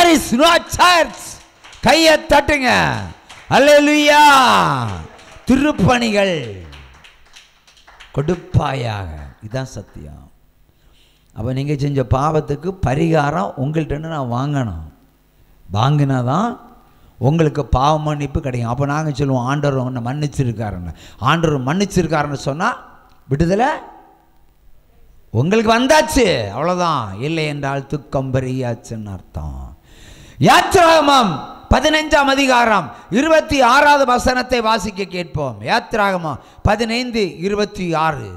There is no church. கையை தட்டுங்க. அல்லேலூயா. திருப்பணிகள் கொடுப்பாயாக. இதுதான் சத்தியம். அப்போ நீங்கள் செஞ்ச பாவத்துக்கு பரிகாரம் உங்கள்கிட்ட நான் வாங்கணும். வாங்கினா தான் உங்களுக்கு பாவ மன்னிப்பு கிடைக்கும். அப்போ நாங்கள் சொல்லுவோம் ஆண்டவர் ஒன்று மன்னிச்சிருக்காருன்னு. ஆண்டவர் மன்னிச்சிருக்காருன்னு சொன்னால் விடுதலை உங்களுக்கு வந்தாச்சு, அவ்வளோதான். இல்லை என்றால் துக்கம் பெரியாச்சுன்னு அர்த்தம். யாத்திராகமம் 15ஆம் அதிகாரம் 26வது வசனத்தை வாசிக்க கேட்போம். யாத்திராகமம் 15:26.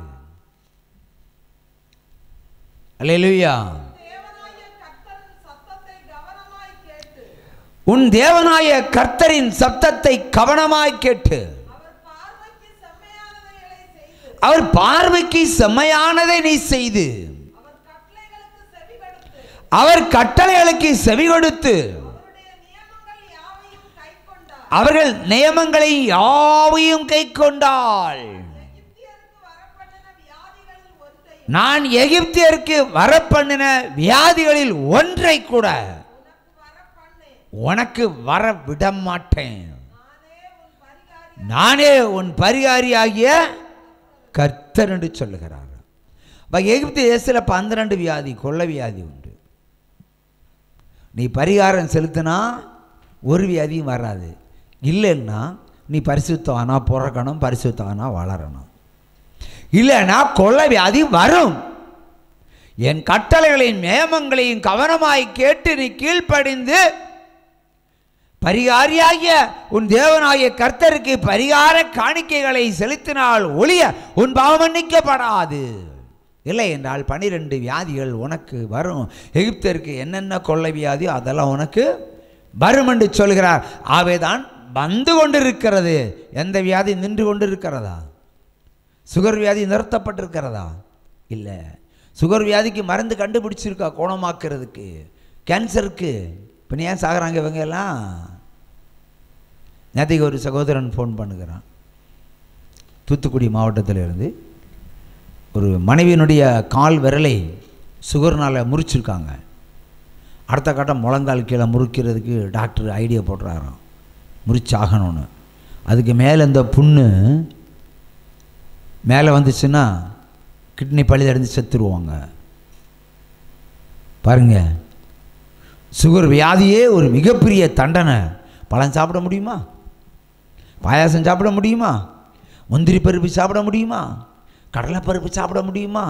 அல்லேலூயா. உன் தேவனாய கர்த்தரின் சத்தத்தை கவனமாய் கேட்டு அவர் பார்வைக்கு செம்மையானதை நீ செய்து அவர் கட்டளைகளுக்கு செவி கொடுத்து அவர்கள் நியமங்களை யாவையும் கை கொண்டாள். நான் எகிப்தியருக்கு வரப்பண்ணின வியாதிகளில் ஒன்றை கூட உனக்கு வர விட மாட்டேன். நானே உன் பரிகாரியாகிய கர்த்தர் என்று சொல்லுகிறார். எகிப்து தேசத்தில் 12 வியாதி, கொள்ள வியாதி உண்டு. நீ பரிகாரம் செலுத்தினா ஒரு வியாதியும் வராது. இல்லைன்னா நீ பரிசுத்தவானா பிறக்கணும், பரிசுத்தவானா வளரணும். இல்லைன்னா கொள்ள வியாதி வரும். என் கட்டளைகளையும் நியமங்களையும் கவனமாய் கேட்டு நீ கீழ்ப்படிந்து பரிகாரியாகிய உன் தேவனாகிய கர்த்தருக்கு பரிகார காணிக்கைகளை செலுத்தினால் ஒழிய உன் பாவம் மன்னிக்கப்படாது. இல்லை என்றால் 12 வியாதிகள் உனக்கு வரும். எகிப்தருக்கு என்னென்ன கொள்ளை வியாதியோ அதெல்லாம் உனக்கு வரும் என்று சொல்கிறார். ஆவேதான் வந்து கொண்டிருக்கிறது. எந்த வியாதி நின்று கொண்டிருக்கிறதா? சுகர் வியாதி நிறுத்தப்பட்டிருக்கிறதா? இல்லை. சுகர் வியாதிக்கு மருந்து கண்டுபிடிச்சிருக்கா குணமாக்குறதுக்கு. கேன்சருக்கு இப்போ ஏன் சாகிறாங்க இவங்க எல்லாம்? நேற்றுக்கு ஒரு சகோதரன் ஃபோன் பண்ணுகிறான். தூத்துக்குடி மாவட்டத்தில் இருந்து ஒரு மனைவியினுடைய கால் விரலை சுகர்னால் முறிச்சிருக்காங்க. அடுத்த கட்டம் முழங்கால் கீழே முறிக்கிறதுக்கு டாக்டர் ஐடியா போடுறாராம், முறிச்சாகணும்னு. அதுக்கு மேலே இந்த புண்ணு மேலே வந்துச்சுன்னா கிட்னி பழுதடைந்து செத்துருவாங்க. பாருங்க, சுகர் வியாதியே ஒரு மிகப்பெரிய தண்டனை. பழம் சாப்பிட முடியுமா? பாயாசம் சாப்பிட முடியுமா? முந்திரி பருப்பு சாப்பிட முடியுமா? கடலைப்பருப்பு சாப்பிட முடியுமா?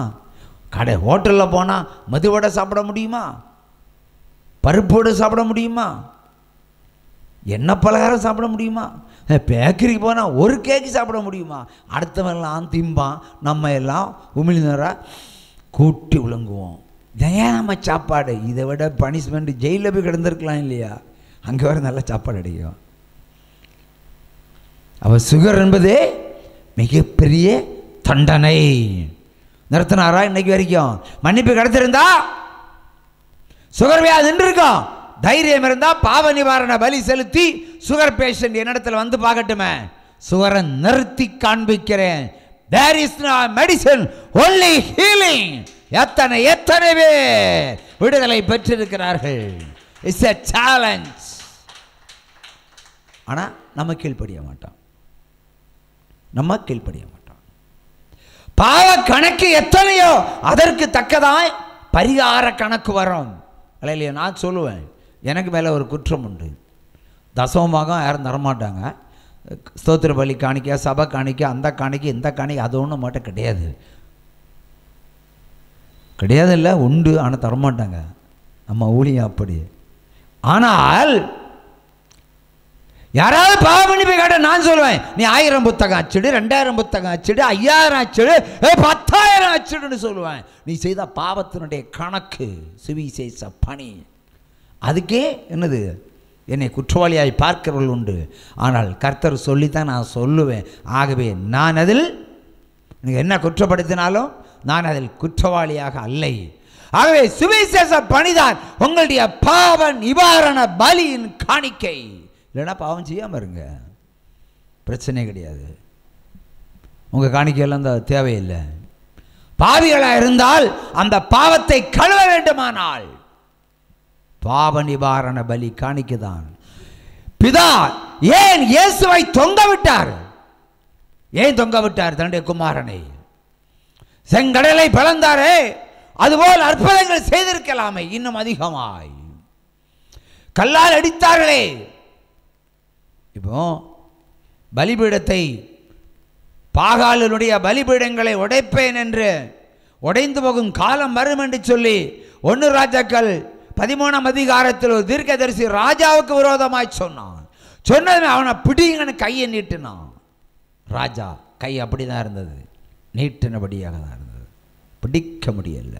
ஹோட்டலில் போனால் மதுவடை சாப்பிட முடியுமா? பருப்போடு சாப்பிட முடியுமா? எண்ணெய் பலகாரம் சாப்பிட முடியுமா? பேக்கரிக்கு போனால் ஒரு கேக்கு சாப்பிட முடியுமா? அடுத்தவெல்லாம் திம்பான், நம்ம எல்லாம் உமிழ்நீராக கூட்டி விழுங்குவோம். ஏன் நம்ம சாப்பாடு? இதை விட பனிஷ்மெண்ட் ஜெயிலில் போய் கிடந்திருக்கலாம் இல்லையா? அங்கே வர நல்ல சாப்பாடு அடிக்கும். அவள் சுகர் என்பதே மிகப்பெரிய தண்டனை. நிறுத்தினாரா? இன்னைக்கு வரைக்கும் மன்னிப்பு கிடைத்திருந்தா சுகர் வியாதி நின்றுருக்கோம். தைரியம் இருந்தால் பாவ நிவாரண பலி செலுத்தி சுகர் பேஷண்ட் என்னிடத்தில் வந்து பார்க்கட்டுமே, சுகரை நிறுத்தி காண்பிக்கிறேன். There is no medicine, only healing. எத்தனை பேர் விடுதலை பெற்றிருக்கிறார்கள். It's a challenge. ஆனால் நம்ம கீழ்ப்படிய மாட்டோம். பாவ கணக்கு எத்தனையோ அதற்கு தக்கதாய் பரிகார கணக்கு வரும். இல்லையா? நான் சொல்லுவேன், எனக்கு மேலே ஒரு குற்றம் உண்டு. தசமமாக யாரும் தரமாட்டாங்க. ஸ்தோத்திர பலி காணிக்க, சபை காணிக்க, அந்த காணிக்க, இந்த காணிக்க, அது ஒன்றும் மட்டும் கிடையாது. இல்லை, உண்டு. ஆனால் தரமாட்டாங்க. நம்ம ஊழியம் அப்படி. ஆனால் யாராவது பாவ மன்னிப்பை கேட்ட நான் சொல்லுவேன், நீ 1000 புத்தகம் அச்சிடு, 2000 புத்தகம் அச்சிடு, 5000 அச்சிடு, 10,000 அச்சிடுன்னு சொல்லுவேன். நீ செய்த பாவத்தினுடைய கணக்கு சுவிசேஷ பணி. அதுக்கே என்னது, என்னை குற்றவாளியாய் பார்க்கிறவர்கள் உண்டு. ஆனால் கர்த்தர் சொல்லித்தான் நான் சொல்லுவேன். ஆகவே நான் அதில் நீங்கள் என்ன குற்றப்படுத்தினாலும் நான் அதில் குற்றவாளியாக அல்லை. ஆகவே சுவிசேஷ பணிதான் உங்களுடைய பாவ நிவாரண பலியின் காணிக்கை. இல்லைன்னா பாவம் செய்யாமல் இருங்க, பிரச்சனை கிடையாது. உங்கள் காணிக்கையெல்லாம் அந்த தேவையில்லை. பாவிகளாக இருந்தால் அந்த பாவத்தை கழுவ வேண்டுமானால் பாவ நிவாரண பலி காணிக்கைதான். பிதா ஏன் இயேசுவை தொங்க விட்டார்? ஏன் தொங்க விட்டார்? தன்னுடைய குமாரனை. செங்கடலை பிளந்தாரே, அதுபோல் அற்புதங்கள் செய்திருக்கலாமே இன்னும் அதிகமாய். கல்லால் அடித்தார்களே, இப்போ பலிபீடத்தை, பாகாலினுடைய பலிபீடங்களை உடைப்பேன் என்று, உடைந்து போகும் காலம் வரும் என்று சொல்லி 1 ராஜாக்கள் 13ஆம் அதிகாரத்தில் ஒரு தீர்க்கதரிசி ராஜாவுக்கு விரோதமாய் சொன்னான். சொன்னதுமே அவனை பிடிங்கன்னு கையை நீட்டினான். ராஜா கை அப்படி தான் இருந்தது, நீட்டினபடியாக தான் இருந்தது, பிடிக்க முடியல.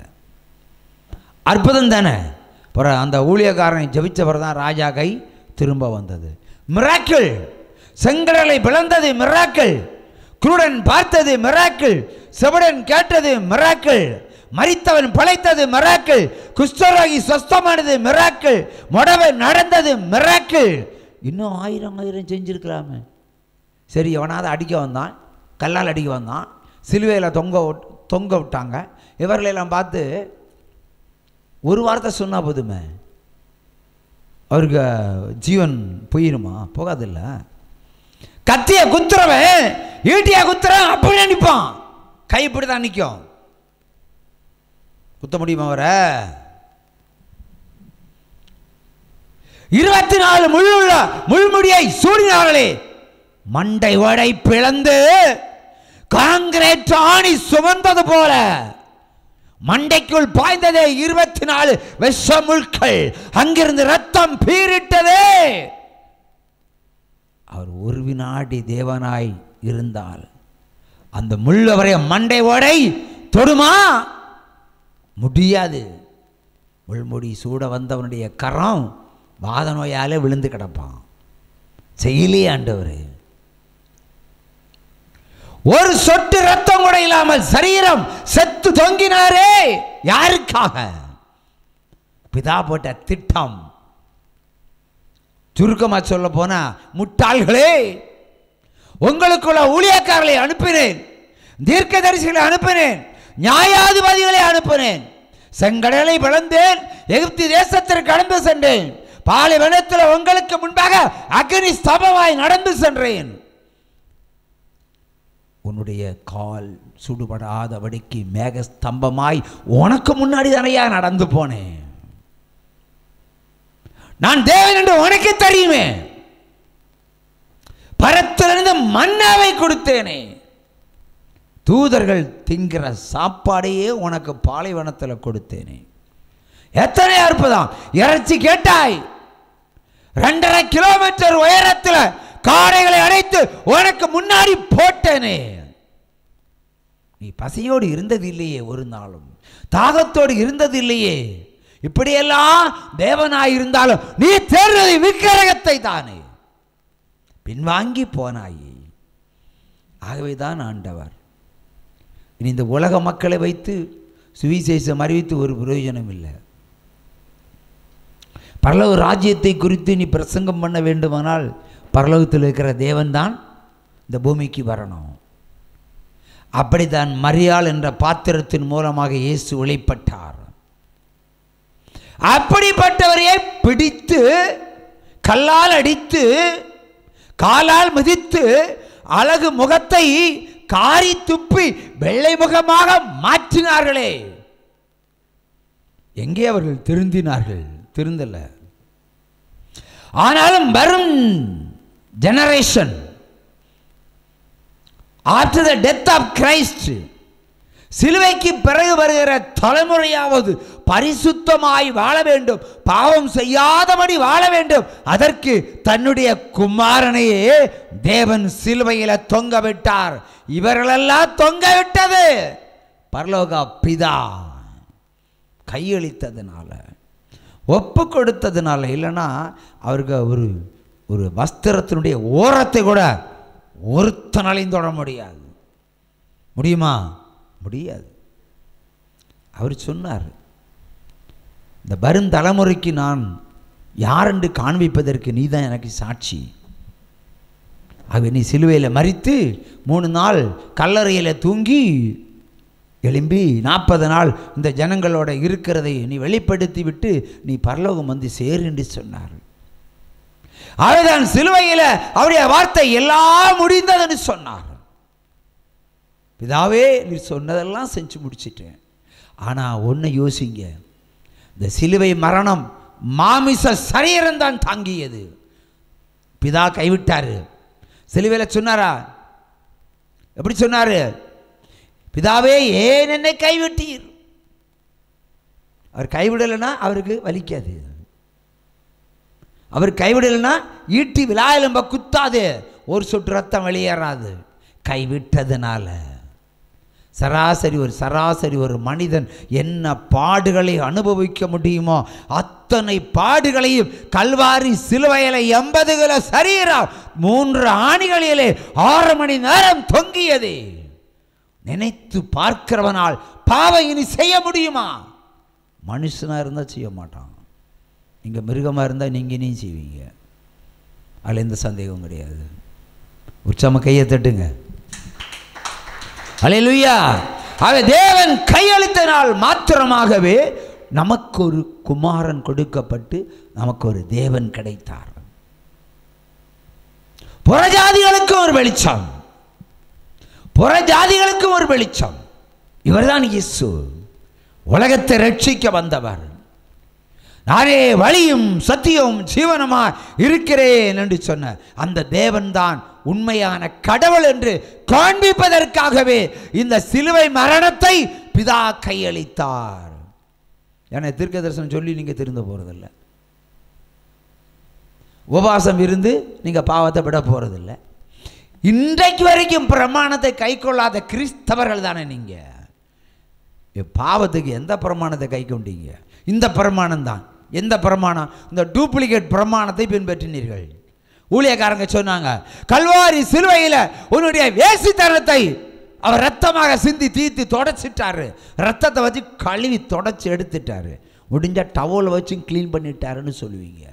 அற்புதம் தானே. அப்புறம் அந்த ஊழியக்காரனை ஜெபிச்சவர் தான் ராஜா கை திரும்ப வந்தது. மிராக்கிள். செங்கடலை பிளந்தது மிராக்கிள். குருடன் பார்த்தது மிராக்கிள். செவிடன் கேட்டது மிராக்கிள். மரித்தவன் பிழைத்தது மிராக்கிள். குஷ்டரோகி சொஸ்தமானது மிராக்கிள். முடவன் நடந்தது மிராக்கிள். இன்னும் 1000 செஞ்சிருக்கலாமே. சரி, எவனாவது அடிக்க வந்தான், கல்லால் அடிக்க வந்தான், சிலுவையில் தொங்க விட்டாங்க. இவர்களெல்லாம் பார்த்து ஒரு வார்த்தை சொன்னால் போதுமே, அவருக்கு ஜீவன் போயிருமா? போகாதில்ல. கத்திய குத்துறவன், ஈட்டிய குத்துறவன் அப்படி நிற்பான், கை இப்படி தான் நிற்கும். குத்த முடியுமா அவரை? 24 முள்ளுள்ள முள்முடியை சூடினார்களே, மண்டை வடை பிளந்து காங்கிரீட் ஆணி சுமந்தது போல மண்டைக்குள் பாய்ந்ததே 24 விஷ முள்கள். அங்கிருந்து ரத்தம் பீரிட்டதே. அவர் ஒரு வினாடி தேவனாய் இருந்தால் அந்த முள்ளவரைய மண்டை ஓடை தொடுமா? முடியாது. முள்முடி சூட வந்தவனுடைய கரம் வாத நோயாலே விழுந்து கிடப்பான். செயலே ஆண்டவர். ஒரு சொட்டு ரத்தம் கூட இல்லாமல் சரீரம் செத்து தொங்கினாரே. யாருக்காக? பிதா போட்ட திட்டம். சுருக்கமா சொல்ல போனா, முட்டாள்களே, உங்களுக்குள்ள ஊழியக்காரர்களை அனுப்பினேன், தீர்க்கதரிசிகளை அனுப்பினேன், நியாயாதிபதிகளை அனுப்பினேன், செங்கடலை பிளந்தேன், எகிப்து தேசத்திற்கு கடந்து சென்றேன், பாலைவனத்தில் உங்களுக்கு முன்பாக அக்னி ஸ்தம்பமாய் நடந்து சென்றேன். உன்னுடைய கால் சுடுபடாதபடிக்கு மேக ஸ்தம்பமாய் உனக்கு முன்னாடி தானையா நடந்து போனேன். நான் தேவன் என்று உனக்கு தெரியுமே. பரத்திலிருந்து மன்னாவை கொடுத்தேனே. தூதர்கள் திங்கிற சாப்பாடையே உனக்கு பாலைவனத்தில் கொடுத்தேனே. எத்தனை அற்புதம்! இறைச்சி கேட்டாய், 2.5 கிலோமீட்டர் உயரத்தில் காடைகளை அடைத்து உனக்கு முன்னாடி போட்டேனே. நீ பசியோடு இருந்தது இல்லையே, ஒரு நாளும் தாகத்தோடு இருந்தது இல்லையே. இப்படியெல்லாம் தேவனாயிருந்தாலும் நீ தேர்ந்தது விக்கிரகத்தை தானே, பின்வாங்கி போனாயே. ஆகவேதான் ஆண்டவர், இனி இந்த உலக மக்களை வைத்து சுவிசேஷம் அறிவித்து ஒரு பிரயோஜனம் இல்லை. பரலோக ராஜ்யத்தை குறித்து நீ பிரசங்கம் பண்ண வேண்டுமானால் பரலோகத்தில் இருக்கிற தேவன் தான் இந்த பூமிக்கு வரணும். அப்படித்தான் மரியாள் என்ற பாத்திரத்தின் மூலமாக இயேசு வெளிப்பட்டார். அப்படிப்பட்டவரையே பிடித்து கல்லால் அடித்து காலால் மிதித்து அழகு முகத்தை காரி துப்பி வெள்ளை முகமாக மாற்றினார்களே. எங்கே அவர்கள் திருந்தினார்கள்? திருந்தல. ஆனாலும் வரும் generation, after the death of Christ, சிலுவைக்கு பிறகு வருகிற தலைமுறையாவது பரிசுத்தமாய் வாழ வேண்டும், பாவம் செய்யாதபடி வாழ வேண்டும். அதற்கு தன்னுடைய குமாரனையே தேவன் சிலுவையில் தொங்க விட்டார். இவர்களெல்லாம் தொங்க விட்டது பரலோக பிதா கையளித்ததுனால, ஒப்பு கொடுத்ததுனால. இல்லைன்னா அவருக்கு ஒரு வஸ்திரத்தினுடைய ஓரத்தை கூட ஒருத்தனாலையும் தொட முடியாது. முடியுமா? முடியாது. அவர் சொன்னார், இந்த வரும் தலைமுறைக்கு நான் யார் என்று காண்பிப்பதற்கு நீ தான் எனக்கு சாட்சி. ஆக நீ சிலுவையில் மரித்து 3 நாள் கல்லறையில் தூங்கி எழும்பி 40 நாள் இந்த ஜனங்களோட இருக்கிறதை நீ வெளிப்படுத்தி விட்டு நீ பரலோகம் வந்து சேரு என்று சொன்னார். அவர்தான் சிலுவையில் அவருடைய வார்த்தை எல்லாம் முடிந்ததுன்னு சொன்னார். பிதாவே நீ சொன்னதெல்லாம் செஞ்சு முடிச்சிட்டேன். ஆனால் ஒன்று யோசிங்க, இந்த சிலுவை மரணம் மாமிச சரீரம் தான் தாங்கியது. பிதா கைவிட்டாரு. சிலுவையில் சொன்னாரா? எப்படி சொன்னாரு? பிதாவே ஏன் என்னை கைவிட்டீர்? அவர் கைவிடலைன்னா அவருக்கு வலிக்காது. அவர் கைவிடலைன்னா ஈட்டி விழாயிலம்ப குத்தாது, ஒரு சொட்டு ரத்தம் வெளியேறாது. கைவிட்டதுனால சராசரி ஒரு மனிதன் என்ன பாடுகளை அனுபவிக்க முடியுமோ அத்தனை பாடுகளையும் கல்வாரி சிலுவையில 80 கிலோ சரீரம் 3 ஆணிகளிலே 6 மணி நேரம் தொங்கியது. நினைத்து பார்க்கிறவனால் பாவம் இனி செய்ய முடியுமா? மனுஷனா இருந்தால் செய்ய மாட்டான். நீங்கள் மிருகமாக இருந்தால் நீங்கள் இனியும் செய்வீங்க. அதில் எந்த சந்தேகமும் கிடையாது. உற்சாம கையை தட்டுங்க. அல்லேலூயா. தேவன் கையளித்தனால் மாத்திரமாகவே நமக்கு ஒரு குமாரன் கொடுக்கப்பட்டு நமக்கு ஒரு தேவன் கிடைத்தார். புறஜாதிகளுக்கும் ஒரு வெளிச்சம், புறஜாதிகளுக்கும் ஒரு வெளிச்சம். இவர்தான் இயேசு, உலகத்தை ரட்சிக்க வந்தவர். நானே வழியும் சத்தியம் ஜீவனமா இருக்கிறேன் என்று சொன்ன அந்த தேவன் தான் உண்மையான கடவுள் என்று காண்பிப்பதற்காகவே இந்த சிலுவை மரணத்தை பிதா கையளித்தார். என தீர்க்க தரிசனம் சொல்லி நீங்க திருந்த போறதில்லை. உபவாசம் இருந்து நீங்க பாவத்தை விட போறதில்லை. இன்றைக்கு வரைக்கும் பிரமாணத்தை கை கொள்ளாத கிறிஸ்தவர்கள் தானே நீங்க. பாவத்துக்கு எந்த பிரமாணத்தை கை கொண்டீங்க? இந்த பிரமாணம் தான். எந்த பிரமாணம்? இந்த டூப்ளிகேட் பிரமாணத்தை பின்பற்றினீர்கள். ஊழியக்காரங்க சொன்னாங்க, கல்வாரி சிலுவையில் உன்னுடைய வேசித்தனத்தை அவர் ரத்தமாக சிந்தி தீர்த்து தொடச்சிட்டாரு. ரத்தத்தை வச்சு கழுவி தொடச்சி எடுத்துட்டாரு. முடிஞ்ச டவலை வச்சு கிளீன் பண்ணிட்டாருன்னு சொல்லுவீங்க.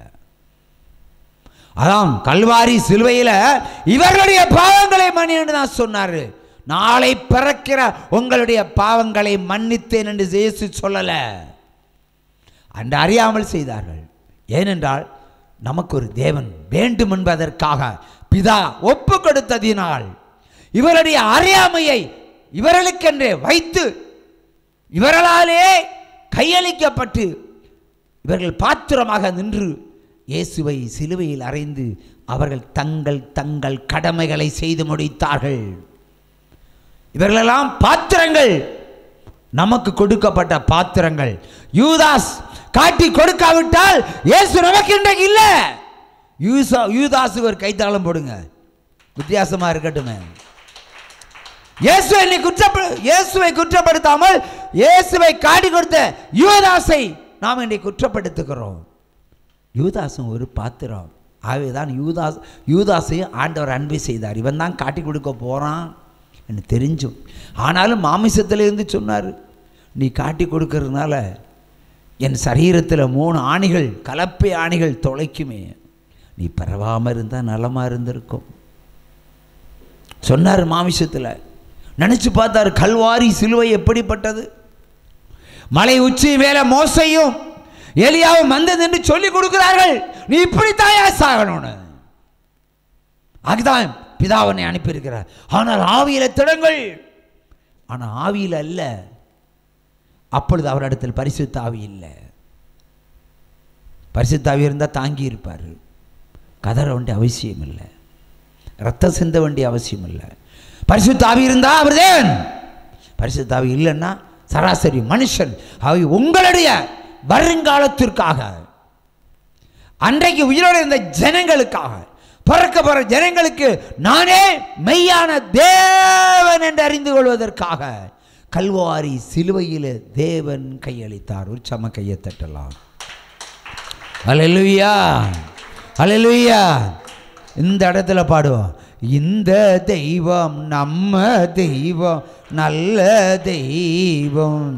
அதான் கல்வாரி சிலுவையில் இவர்களுடைய பாவங்களை மன்னின்னு தான் சொன்னாரு. நாளை பிறக்கிற உங்களுடைய பாவங்களை மன்னித்தேன் என்று இயேசு சொல்லல. அன்று அறியாமல் செய்தார்கள். ஏனென்றால் நமக்கு ஒரு தேவன் வேண்டும் என்பதற்காக பிதா ஒப்பு கொடுத்ததினால் இவருடைய அறியாமையை இவர்களுக்கென்றே வைத்து இவர்களாலே கையளிக்கப்பட்டு இவர்கள் பாத்திரமாக நின்று இயேசுவை சிலுவையில் அறைந்து அவர்கள் தங்கள் தங்கள் கடமைகளை செய்து முடித்தார்கள். இவர்களெல்லாம் பாத்திரங்கள், நமக்கு கொடுக்கப்பட்ட பாத்திரங்கள். யூதாஸ் காட்டி கொடுக்காவிட்டால் இயேசு நமக்கு இன்றைக்கு இல்லை. யூதாஸுக்கு ஒரு கைத்தாளம் போடுங்க, வித்தியாசமா இருக்கட்டுமே. இயேசுவை குற்றப்படுத்தாமல் இயேசுவை காட்டி கொடுத்த யூதாஸை நாம் இன்றைக்கு குற்றப்படுத்துகிறோம். யூதாசும் ஒரு பாத்திரம். ஆகவேதான் யூதாஸையும் ஆண்டவர் அன்பை செய்தார். இவன் தான் காட்டி கொடுக்க போறான் என்று தெரிஞ்சும், ஆனாலும் மாமிசத்திலிருந்து சொன்னார், நீ காட்டி கொடுக்கறதுனால என் சரீரத்தில் 3 ஆணிகள், கலப்பை ஆணிகள் தொலைக்குமே, நீ பரவாமல் இருந்தால் நலமாக இருந்திருக்கும் சொன்னார். மாமிசத்தில் நினச்சி பார்த்தார். கல்வாரி சிலுவை எப்படிப்பட்டது. மலை உச்சி மேலே மோசையும் எலியாவும் வந்தது என்று சொல்லிக் கொடுக்கிறார்கள். நீ இப்படித்தாயா சாகணும்னு. அதுதான் பிதாவனை அனுப்பியிருக்கிறார். ஆனால் ஆவியில திடங்கள். ஆனால் ஆவியில் அல்ல. அப்பொழுது அவரிடத்தில் பரிசுத்த ஆவி இல்லை. பரிசுத்த ஆவி இருந்தால் தாங்கி இருப்பார். கதற வேண்டிய அவசியம் இல்லை, ரத்தம் சிந்த வேண்டிய அவசியம் இல்லை. பரிசுத்த ஆவி இருந்தால் அவர் தேவன். பரிசுத்த ஆவி இல்லைன்னா சராசரி மனுஷன். ஆவி உங்களுடைய வருங்காலத்திற்காக, அன்றைக்கு உயிரோடு இருந்த ஜனங்களுக்காக, பிறக்க போற ஜனங்களுக்கு நானே மெய்யான தேவன் என்று அறிந்து கொள்வதற்காக கல்வாரி சிலுவையில் தேவன் கையளித்தார். ஒரு சம கையை தட்டலாம். அல்லேலூயா, அல்லேலூயா. இந்த இடத்துல பாடுவோம், இந்த தெய்வம் நம்ம தெய்வம், நல்ல தெய்வம்.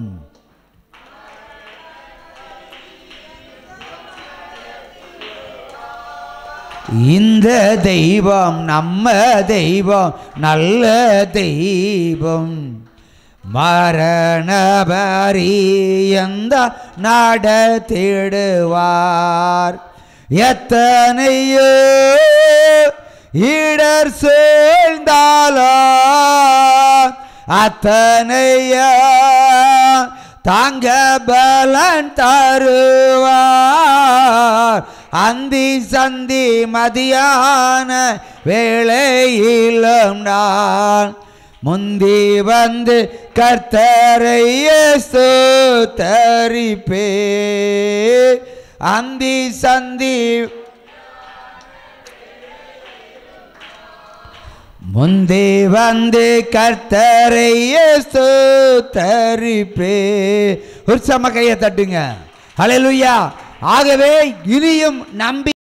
இந்த தெய்வம் நம்ம தெய்வம், நல்ல தெய்வம். மரண பரியந்த நடத்திடுவார். எத்தனையோ இடர் சூழ்ந்தாலோ அத்தனைய தாங்க பலன் தருவார். அந்தி சந்தி மதியான வேளையிலும் நான் முந்தி வந்து கர்த்தரை ஸ்தோத்தரிப்பே. அந்தி சந்தி முந்தி வந்து கர்த்தரை ஸ்தோத்தரிப்பே. உற்சாகமா கையை தட்டுங்க. ஹல்லேலூயா. ஆகவே இனியும் நம்பி